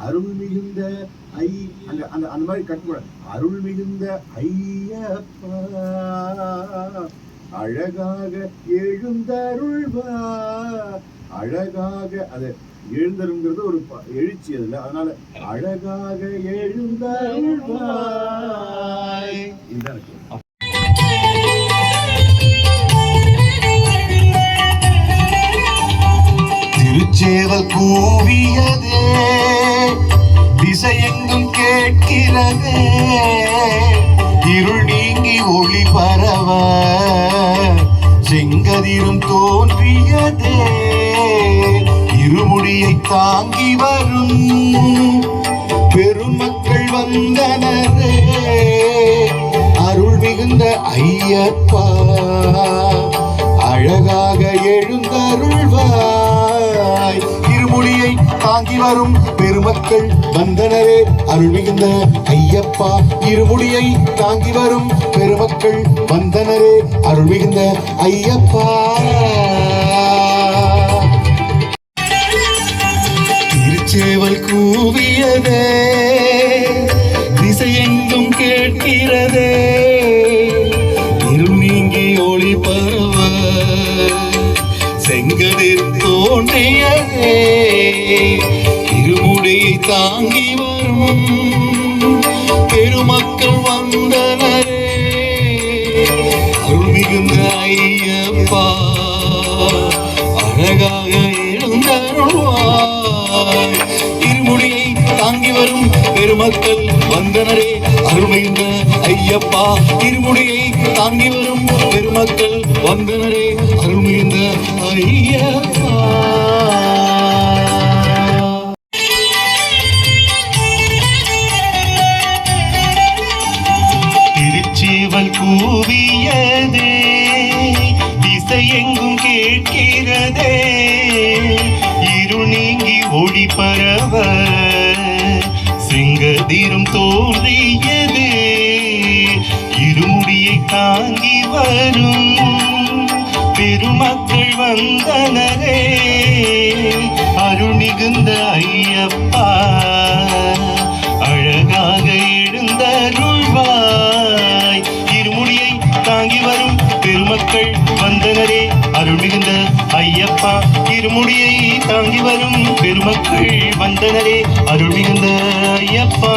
அருள் மிகுந்த அந்த அந்த அந்த மாதிரி கட்டுக்கூடாது. அருள் மிகுந்த ஐயப்பா அழகாக எழுந்தருள்வா. அழகாக அது எழுந்தருங்கிறது ஒரு எழுச்சி அதுல, அதனால அழகாக எழுந்தருள்வாய் இதுதான் இருக்கு. திருச்சேவல் கூவியதே திசையெங்கும் கேட்கிறதே, இருள் நீங்கி ஒளி பரவ செங்கதிரும் தோன்றியதே, இருமுடியை தாங்கி வரும் பெருமக்கள் வந்தனரே, அருள் மிகுந்த ஐயப்பா அழகாக எழுந்தருள்வாய். இருமுடியை தாங்கி வரும் பெருமக்கள் வந்தனரே, அருள் மிகுந்த ஐயப்பா. இருமுடியை தாங்கி வரும் பெருமக்கள் வந்தனரே, அருள் மிகுந்த ஐயப்பா. திருச்சேவல் கூவியதே திசையெங்கும் கேட்கிறதே, இருள் நீங்கி ஒளி பரவ செங்கதிர் தோன்றியதே, இருமுடியை தாங்கி வரும் பெருமக்கள் வந்தனரே, அருள் மிகுந்த ஐயப்பா அழகாக எழுந்தருள்வாய். இருமுடியை தாங்கி வரும் பெருமக்கள் வந்தனரே, அருள் மிகுந்த ஐயப்பா. இருமுடியை தாங்கி வரும் பெருமக்கள் வந்தனரே, அருள் மிகுந்த ஐயப்பா. திருச்சேவல் கூவியதே திசையெங்கும் கேட்கிறதே, இருள் நீங்கி ஒளி பரவ செங்கதிரும் தோன்றியதே, இருமுடியை தாங்கி வரும் பெருமக்கள் வந்தனரே, அருள் மிகுந்த ஐயப்பா அழகாக எழுந்தருள்வாய். இருமுடியை தாங்கி வரும் பெருமக்கள் வந்தனரே, அருள் மிகுந்த ஐயப்பா. இருமுடியை தாங்கி வரும் பெருமக்கள் வந்தனரே, அருள் மிகுந்த ஐயப்பா.